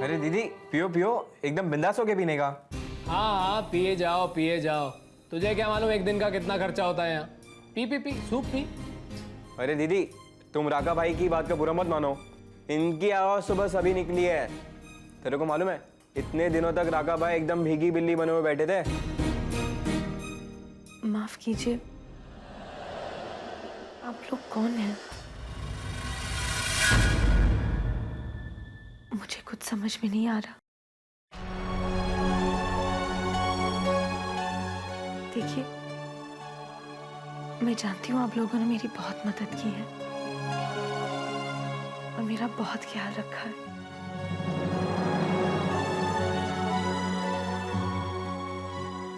अरे दीदी पियो पियो, एकदम बिंदास हो के पीने का। हाँ हाँ पिए जाओ पिए जाओ। तुझे क्या मालूम एक दिन का कितना खर्चा होता है यहाँ। P P P soup P. अरे दीदी तुम राका भाई की बात का बुरा मत मानो, इनकी आवाज सुबह सभी निकली है। तेरे को मालूम है इतने दिनों तक राका भाई एकदम भीगी बिल्ली बने हुए बैठे थे। माफ कीजिए, आप लोग कौन हैं? मुझे कुछ समझ में नहीं आ रहा। देखिए, मैं जानती हूँ आप लोगों ने मेरी बहुत मदद की है और मेरा बहुत ख्याल रखा है।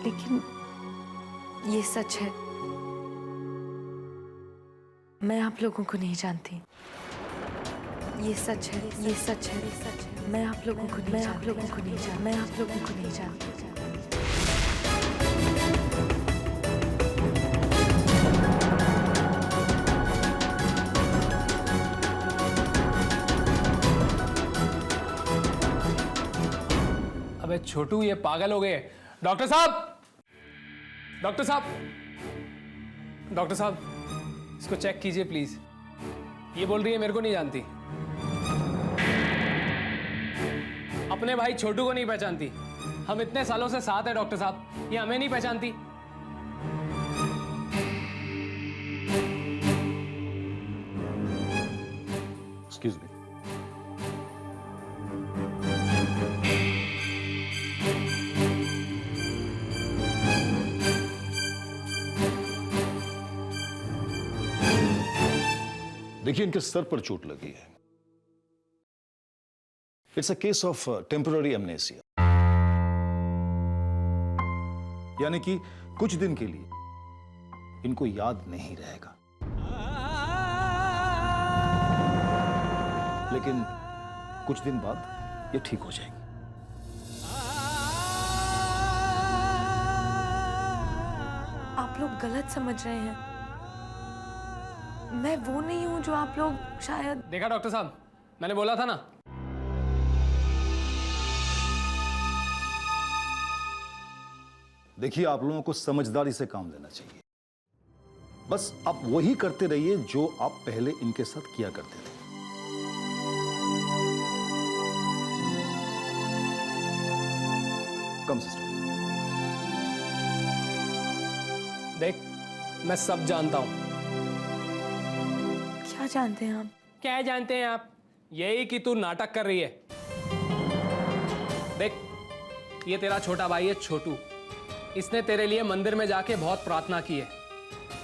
लेकिन ये सच है, मैं आप लोगों को नहीं जानती। ये सच है, ये सच है, मैं आप लोगों को नहीं जानती। मैं आप लोगों को नहीं जानती। अबे छोटू ये पागल हो गए। डॉक्टर साहब, डॉक्टर साहब, डॉक्टर साहब इसको चेक कीजिए प्लीज। ये बोल रही है मेरे को नहीं जानती, अपने भाई छोटू को नहीं पहचानती। हम इतने सालों से साथ हैं डॉक्टर साहब, ये हमें नहीं पहचानती। Excuse me. देखिए इनके सर पर चोट लगी है। It's a case of temporary amnesia, यानी कि कुछ दिन के लिए इनको याद नहीं रहेगा, लेकिन कुछ दिन बाद ये ठीक हो जाएंगे। आप लोग गलत समझ रहे हैं। मैं वो नहीं हूं जो आप लोग शायद। देखा डॉक्टर साहब, मैंने बोला था ना। देखिए आप लोगों को समझदारी से काम लेना चाहिए। बस आप वही करते रहिए जो आप पहले इनके साथ किया करते थे। कम सिस्टर। देख मैं सब जानता हूं। क्या जानते हैं आप? क्या जानते हैं आप? यही कि तू नाटक कर रही है। देख ये तेरा छोटा भाई है छोटू, इसने तेरे लिए मंदिर में जाके बहुत प्रार्थना की है।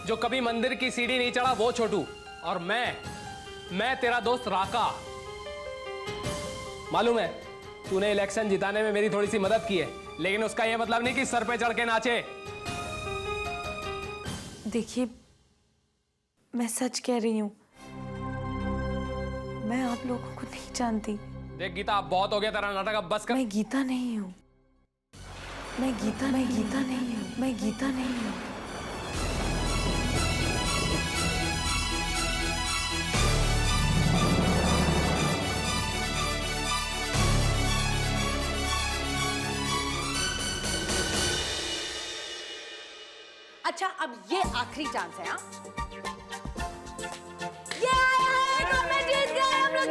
जो कभी मंदिर की सीढ़ी नहीं चढ़ा वो छोटू, और मैं तेरा दोस्त राका। मालूम है तूने इलेक्शन जिताने में मेरी थोड़ी सी मदद की है, लेकिन उसका यह मतलब नहीं कि सर पे चढ़ के नाचे। देखिए मैं सच कह रही हूं, मैं आप लोगों को नहीं जानती। देख गीता अब बहुत हो गया तेरा नाटक, अब बस कर। मैं गीता नहीं हूं। मैं गीता नहीं हूं। मैं गीता नहीं हूं। अच्छा अब ये आखिरी चांस है। हाँ ये आया है तो मैं जीत गया। हम लोग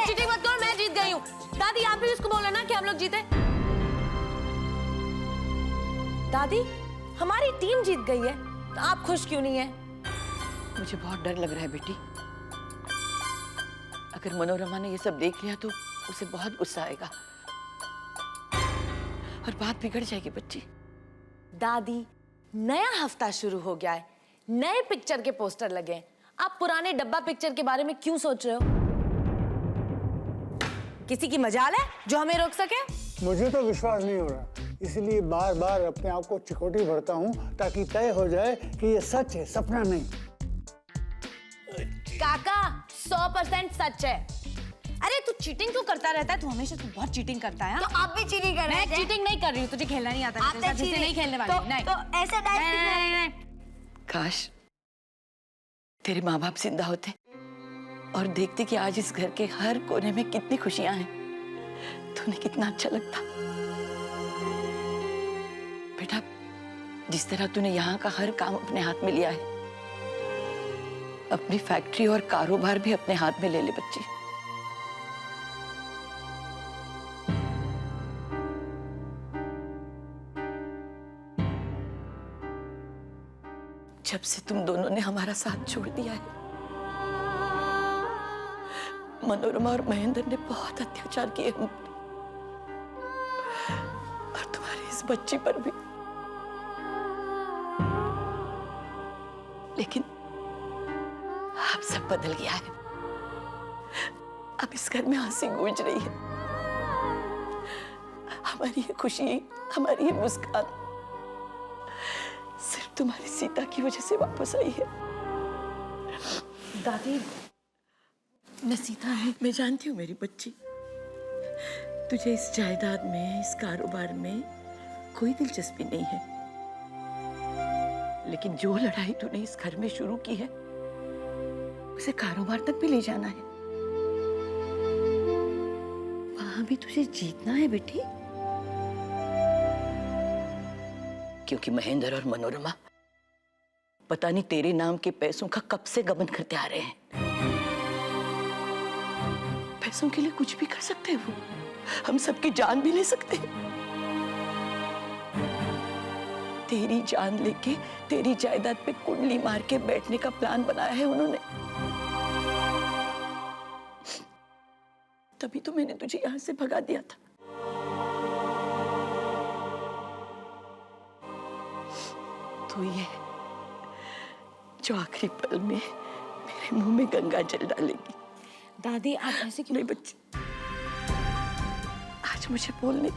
चीटिंग मत करो, मैं जीत गई हूँ। दादी आप भी उसको बोलो ना कि हम लोग जीते। दादी हमारी टीम जीत गई है तो आप खुश क्यों नहीं है? मुझे बहुत डर लग रहा है बेटी। अगर मनोरमा ने ये सब देख लिया तो उसे बहुत गुस्सा आएगा और बात बिगड़ जाएगी बच्ची। दादी नया हफ्ता शुरू हो गया है, नए पिक्चर के पोस्टर लगे हैं। आप पुराने डब्बा पिक्चर के बारे में क्यों सोच रहे हो? किसी की मजाल है जो हमें रोक सके? मुझे तो विश्वास नहीं हो रहा, इसलिए बार बार अपने आप को चिकोटी भरता हूँ ताकि तय हो जाए कि ये सच है, सपना नहीं। काका 100% सच है। अरे तू चीटिंग क्यों करता रहता है? तू हमेशा तू बहुत चीटिंग करता है। तो आप भी चीटिंग कर रहे हैं? मैं चीटिंग नहीं कर रही हूँ, तुझे खेलना नहीं आता। आप तो चीटिंग नहीं खेलने वाली। नहीं तो ऐसा नहीं। काश तेरे माँ बाप जिंदा होते और देखती कि आज इस घर के हर कोने में कितनी खुशियां हैं तो उन्हें कितना अच्छा लगता। बेटा, जिस तरह तूने यहाँ का हर काम अपने हाथ में लिया है, अपनी फैक्ट्री और कारोबार भी अपने हाथ में ले ले बच्ची। जब से तुम दोनों ने हमारा साथ छोड़ दिया है, मनोरमा और महेंद्र ने बहुत अत्याचार किए हम पर। और तुम्हारी इस बच्ची पर भी। लेकिन अब सब बदल गया है। अब इस घर में हंसी गूंज रही है। हमारी ये खुशी, हमारी ये मुस्कान सिर्फ तुम्हारी सीता की वजह से वापस आई है। दादी, मैं सीता नहीं। मैं जानती हूँ मेरी बच्ची, तुझे इस जायदाद में, इस कारोबार में कोई दिलचस्पी नहीं है। लेकिन जो लड़ाई तूने इस घर में शुरू की है, उसे कारोबार तक भी ले जाना है। वहां भी तुझे जीतना है बेटी, क्योंकि महेंद्र और मनोरमा पता नहीं तेरे नाम के पैसों का कब से गबन करते आ रहे हैं। पैसों के लिए कुछ भी कर सकते हैं वो, हम सबकी जान भी ले सकते हैं। तेरी जान लेके तेरी जायदाद पे कुंडली मार के बैठने का प्लान बनाया है उन्होंने। तभी तो मैंने तुझे यहां से भगा दिया था। तो ये जो आखिरी पल में मेरे मुंह में गंगा जल डालेगी। दादी, आप ऐसे क्यों? नहीं बच्ची, आज मुझे बोलने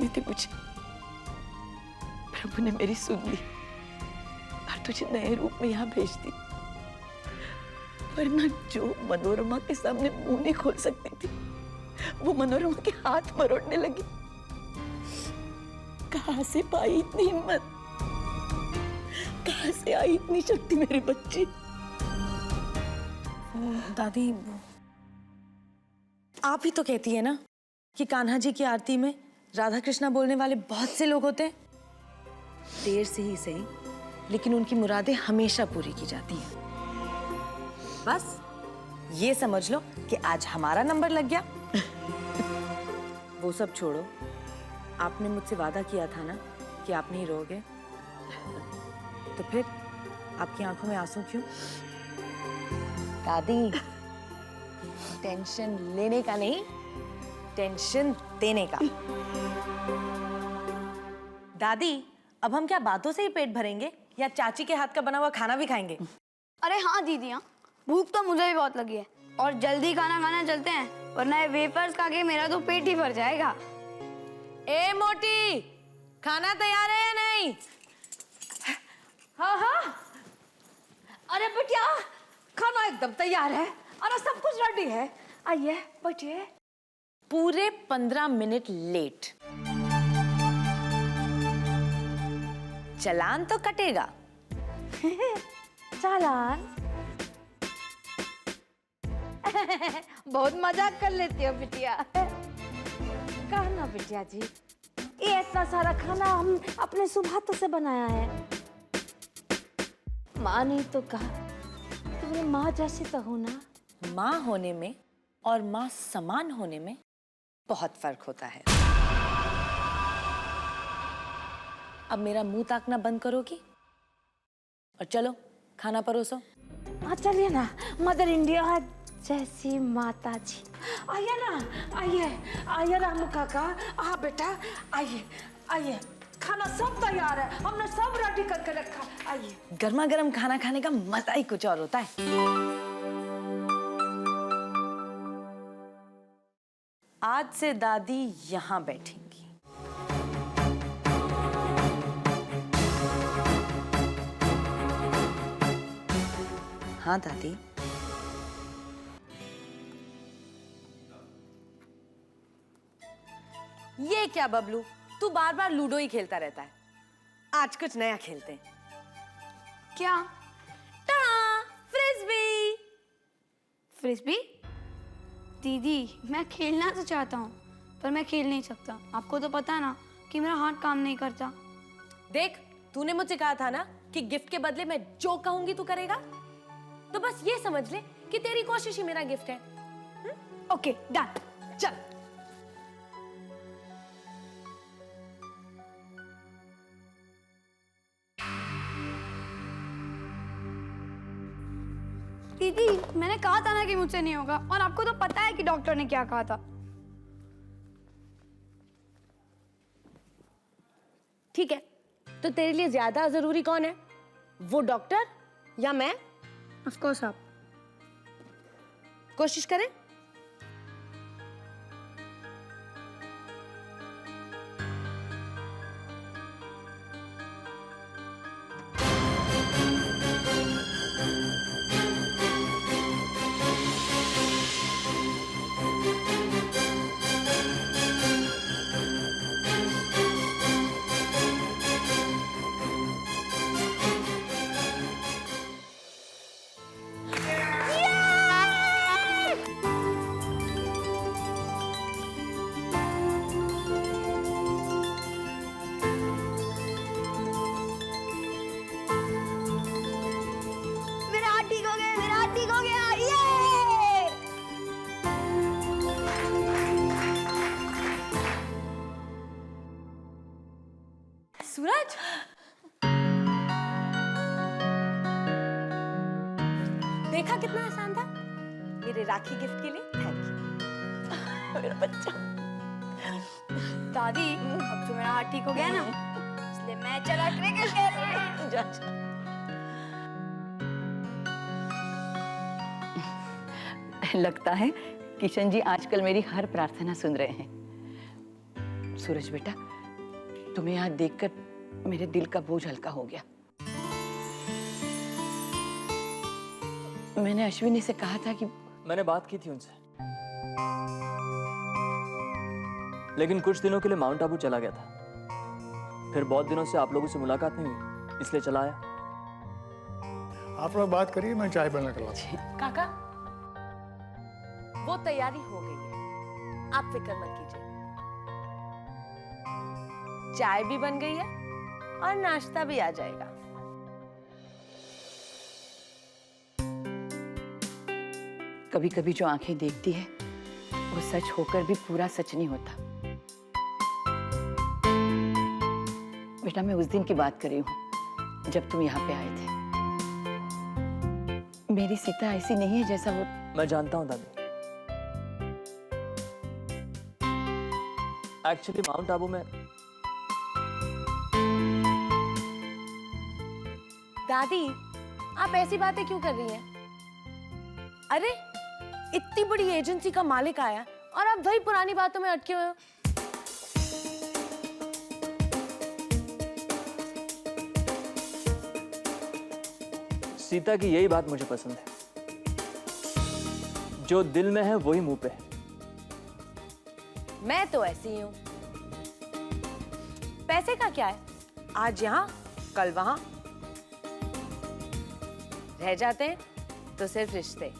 थे मुझे। प्रभु ने मेरी सुन ली और तुझे नए रूप में यहाँ भेज दी। वरना जो मनोरमा के सामने मुंह नहीं खोल सकती थी, वो मनोरमा के हाथ मरोड़ने लगी। कहाँ से पाई इतनी हिम्मत, कहाँ से आई इतनी शक्ति मेरी बच्ची? दादी, आप ही तो कहती है ना कि कान्हा जी की आरती में राधा कृष्णा बोलने वाले बहुत से लोग होते हैं। देर से ही सही, लेकिन उनकी मुरादें हमेशा पूरी की जाती हैं। बस ये समझ लो कि आज हमारा नंबर लग गया। वो सब छोड़ो, आपने मुझसे वादा किया था ना कि आप नहीं रोगे, तो फिर आपकी आंखों में आंसू क्यों? दादी, टेंशन लेने का नहीं, टेंशन देने का। दादी, अब हम क्या बातों से ही पेट भरेंगे या चाची के हाथ का बना हुआ खाना भी खाएंगे? अरे हाँ दीदी, हाँ, भूख तो मुझे भी बहुत लगी है और जल्दी खाना खाना चलते हैं, वरना ये वेफर्स खा के मेरा तो पेट ही भर जाएगा। ए मोटी, खाना तैयार है या नहीं? हाँ हाँ, अरे बिटिया, खाना एकदम तैयार है और सब कुछ रेडी है। आइए बैठिए। पूरे 15 मिनट लेट। चालान तो कटेगा। चालान? बहुत मजाक कर लेती हो बिटिया। कहा ना बिटिया जी, ये इतना सारा खाना हम अपने शुभ हाथों से बनाया है। माँ ने तो कहा, तुम्हें माँ जैसे तो हो ना। माँ होने में और माँ समान होने में बहुत फर्क होता है। अब मेरा मुंह ताकना बंद करोगी और चलो खाना परोसो। हाँ चलिए ना, मदर इंडिया जैसी माता जी। आइए ना, आइए आइए रामू काका, आ बेटा, आइए आइए, खाना सब तैयार है, हमने सब रेडी करके रखा। आइए। गर्मा गर्म खाना खाने का मजा ही कुछ और होता है। आज से दादी यहाँ बैठेंगी। हाँ दादी। ये क्या बबलू, तू बार बार लूडो ही खेलता रहता है। आज कुछ नया खेलते हैं। क्या? टा, फ्रिस्बी। फ्रिस्बी? दीदी मैं खेलना तो चाहता हूँ पर मैं खेल नहीं सकता। आपको तो पता ना कि मेरा हाथ काम नहीं करता। देख, तूने मुझसे कहा था ना कि गिफ्ट के बदले मैं जो कहूंगी तू करेगा, तो बस ये समझ ले कि तेरी कोशिश ही मेरा गिफ्ट है। ओके डन, चल। दीदी मैंने कहा था ना कि मुझसे नहीं होगा, और आपको तो पता है कि डॉक्टर ने क्या कहा था। ठीक है, तो तेरे लिए ज्यादा जरूरी कौन है, वो डॉक्टर या मैं? ऑफ कोर्स आप। कोशिश करें। मेरा हाथ ठीक हो गया, मेरा हाथ ठीक हो गया, ये! सूरज, देखा कितना आसान था? मेरे राखी गिफ्ट के लिए थैंक यू मेरा बच्चा। दादी अब तो मेरा हाथ ठीक हो गया ना, इसलिए मैं चला क्रिकेट खेलने। जा, जा। लगता है किशन जी आजकल मेरी हर प्रार्थना सुन रहे हैं। सूरज बेटा, तुम्हें यहाँ देखकर मेरे दिल का बोझ हल्का हो गया। मैंने अश्विनी से कहा था कि मैंने बात की थी उनसे, लेकिन कुछ दिनों के लिए माउंट आबू चला गया था। फिर बहुत दिनों से आप लोगों से मुलाकात नहीं हुई, इसलिए चला आया। आप लोग बात करिए, मैं चाय बना कर लाता हूं। काका, वो तैयारी हो गई है, आप फिक्र मत कीजिए। चाय भी बन गई है और नाश्ता भी आ जाएगा। कभी कभी जो आंखें देखती है वो सच होकर भी पूरा सच नहीं होता। बेटा, मैं उस दिन की बात कर रही हूँ जब तुम यहाँ पे आए थे। मेरी सीता ऐसी नहीं है जैसा वो। मैं जानता हूँ दादी। एक्चुअली माउंट आबू में दादी, आप ऐसी बातें क्यों कर रही हैं? अरे, इतनी बड़ी एजेंसी का मालिक आया और आप वही पुरानी बातों में अटके हुए हो। सीता की यही बात मुझे पसंद है, जो दिल में है वही मुंह पे है। मैं तो ऐसी ही हूं। पैसे का क्या है, आज यहां कल वहां। रह जाते हैं तो सिर्फ रिश्ते।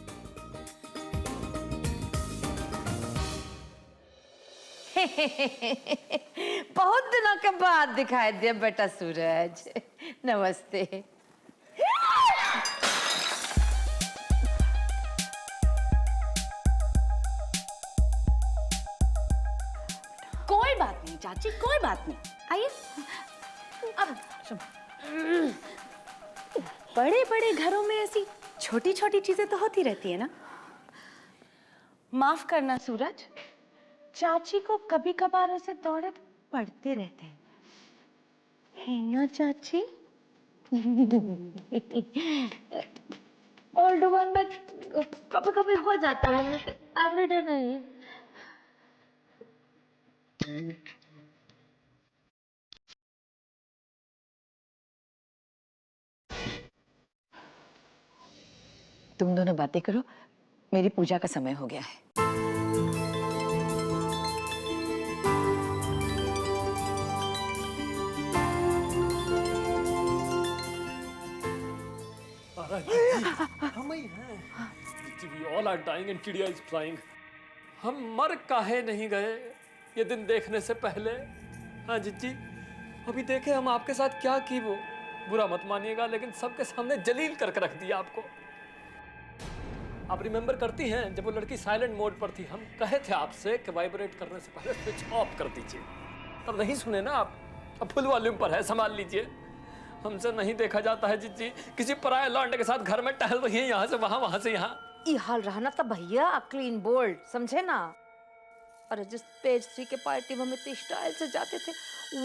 बहुत दिनों के बाद दिखाई दिया बेटा सूरज। नमस्ते। कोई बात नहीं चाची, कोई बात नहीं, आइए। अब बड़े बड़े घरों में ऐसी छोटी छोटी चीजें तो होती रहती है ना। माफ करना सूरज, चाची को कभी कभार ऐसे दौरे पड़ते रहते हैं, है ना चाची? ओल्ड वन में कभी कभी हो जाता है, एवरीडे नहीं। तुम दोनों बातें करो, मेरी पूजा का समय हो गया है। हम ही हैं। We all are dying and चिड़िया is flying। हम मर काहे नहीं गए ये दिन देखने से पहले? हाँ जिज्जी, अभी देखे हम आपके साथ क्या की वो, बुरा मत मानिएगा लेकिन सबके सामने जलील करके रख दिया आपको। आप रिमेम्बर करती हैं जब वो लड़की साइलेंट मोड पर थी, हम कहे थे आपसे कि वाइब्रेट करने से पहले स्विच ऑफ कर दीजिए, तब नहीं सुने ना आप। अब फुल वॉल्यूम पर है, संभाल लीजिए। हमसे नहीं देखा जाता है जिज्जी, किसी पराये लौंडे के साथ घर में टहल रही है, यहाँ से वहाँ, वहाँ से यहाँ। ये हाल रहा ना तब भैया, क्लीन बोल्ड, समझे ना? और जिस पेज 3 के पार्टी में हम इतनी स्टाइल से जाते थे,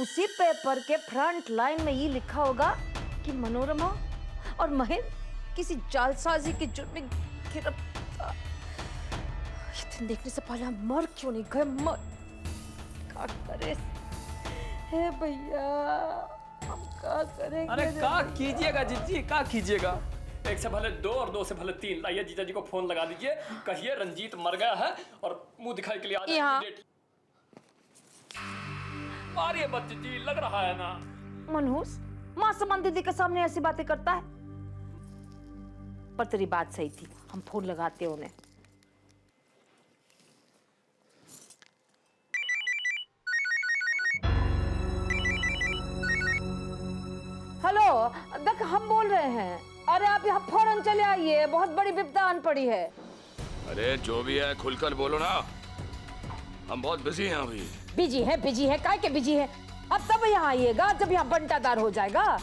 उसी पेपर के फ्रंट लाइन में ये लिखा होगा कि मनोरमा और महेंद्र किसी जालसाजी के जुर्म में गिरफ्तार। ये दिन देखने से पहले हम मर क्यों नहीं गए? मर क्या करे हे भैया, हम क्या करेंगे? अरे क्या कीजिएगा जिज्जी, क्या कीजिएगा? एक से भले 2 और 2 से भले 3। लाइए जीजा जी को फोन लगा दीजिए, कहिए रंजीत मर गया है और मुंह दिखाई के लिए आ जाए। मारिए मत जिज्जी, लग रहा है ना। मनहूस माँ समान दीदी के सामने ऐसी बातें करता है। पर तेरी बात सही थी, हम फोन लगाते उन्हें। हेलो, देख हम बोल रहे हैं। अरे आप यहाँ फौरन चले आइए, बहुत बड़ी विपदा आन पड़ी है। अरे जो भी है खुलकर बोलो ना, हम बहुत बिजी हैं अभी। बिजी है, काय के बिजी है? अब तब यहाँ आइएगा जब यहाँ बंटादार हो जाएगा।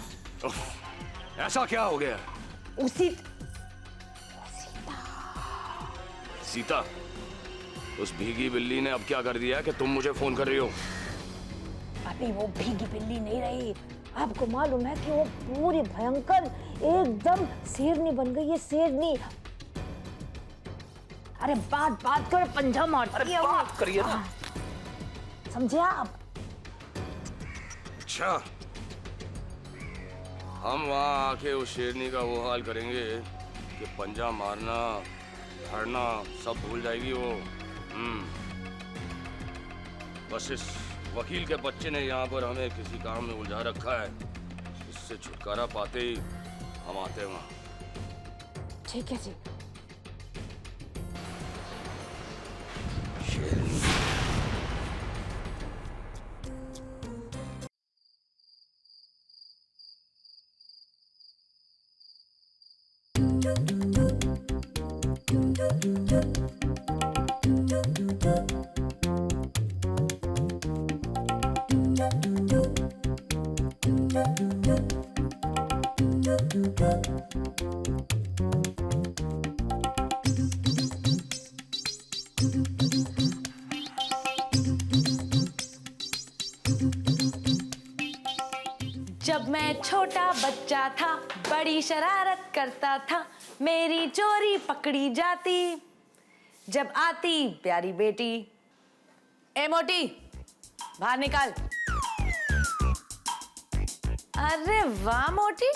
ऐसा क्या हो गया? उसी सीता, उस भीगी बिल्ली ने अब क्या कर दिया कि तुम मुझे फोन कर रही हो? अभी वो भीगी बिल्ली नहीं रही, आपको मालूम है कि वो पूरी भयंकर एकदम शेरनी बन गई है, शेरनी। अरे बात कर, पंजा मारती है। बात करिए ना। समझे आप? अच्छा, हम वहाँ आके उस शेरनी का वो हाल करेंगे कि पंजा मारना, धरना सब भूल जाएगी वो। बस इस वकील के बच्चे ने यहाँ पर हमें किसी काम में उलझा रखा है, इससे छुटकारा पाते ही हम आते हैं वहाँ। ठीक है जी। जब मैं छोटा बच्चा था, बड़ी शरारत करता था, मेरी चोरी पकड़ी जाती, जब आती प्यारी बेटी। ए मोटी, बाहर निकाल। अरे वाह मोटी,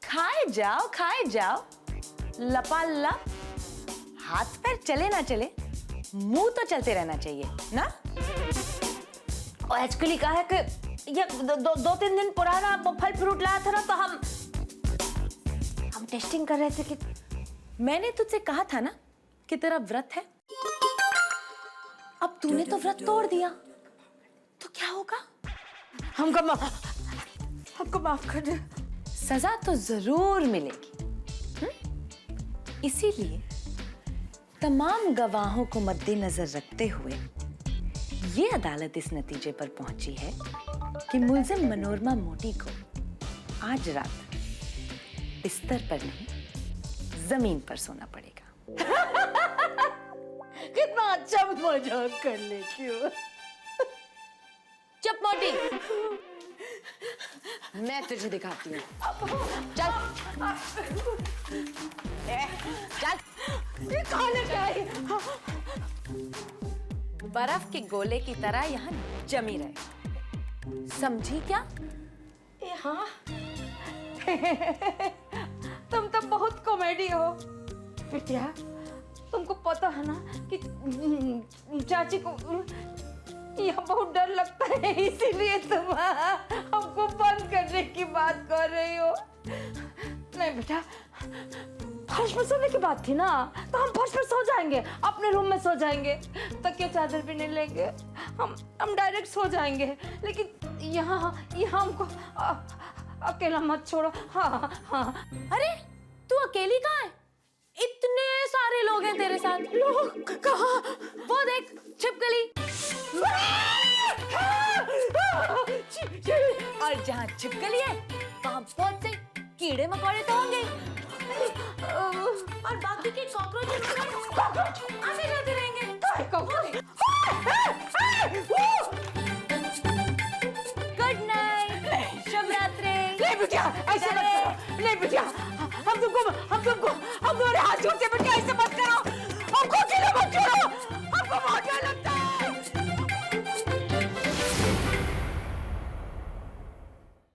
खाए जाओ, लपालप। हाथ पैर चले ना चले, मुंह तो चलते रहना चाहिए ना। और एक्चुअली कहा है कि ये 2-3 दिन पुराना फल फ्रूट लाया था ना, तो हम टेस्टिंग कर रहे थे कि मैंने तुझसे कहा था ना कि तेरा व्रत है। अब तूने तो व्रत तोड़ दिया, तो क्या होगा? हमको माफ कर दे। सजा तो जरूर मिलेगी। इसीलिए तमाम गवाहों को मद्देनजर रखते हुए ये अदालत इस नतीजे पर पहुंची है कि मुल्जिम मनोरमा मोटी को आज रात बिस्तर पर नहीं, जमीन पर सोना पड़ेगा। कितना अच्छा मजाक कर लेती हो। चुप मोटी, मैं तुझे दिखाती हूँ। चल ये खाने क्या है? बर्फ के गोले की तरह यहाँ जमी रहे, समझी क्या? हाँ। तुम तो बहुत कॉमेडी हो बिटिया। तुमको पता है ना कि चाची को यहाँ बहुत डर लगता है, इसीलिए तुम हमको बंद करने की बात कर रही हो। नहीं बेटा, फर्श पर सोने की बात थी ना, तो हम फर्श पर सो जाएंगे, अपने रूम में सो जाएंगे, तकिया चादर भी नहीं लेंगे, हम डायरेक्ट सो जाएंगे। लेकिन यहाँ हमको अकेला मत छोड़ो। हाँ हाँ। अरे तू अकेली कहाँ है? इतने सारे लोग हैं तेरे साथ। लोग कहाँ? वो देख छिपकली। और जहाँ छिपकली है वहाँ बहुत से कीड़े मकोड़े तो होंगे, और बाकी के कॉकरोच आते जाते रहेंगे। गुड नाइट, शुभ रात्रि। नहीं बिटिया, ऐसे मत करो। नहीं बिटिया, हम तुमको तुम्हारे हाथ जोड़ते बिटिया, ऐसे मत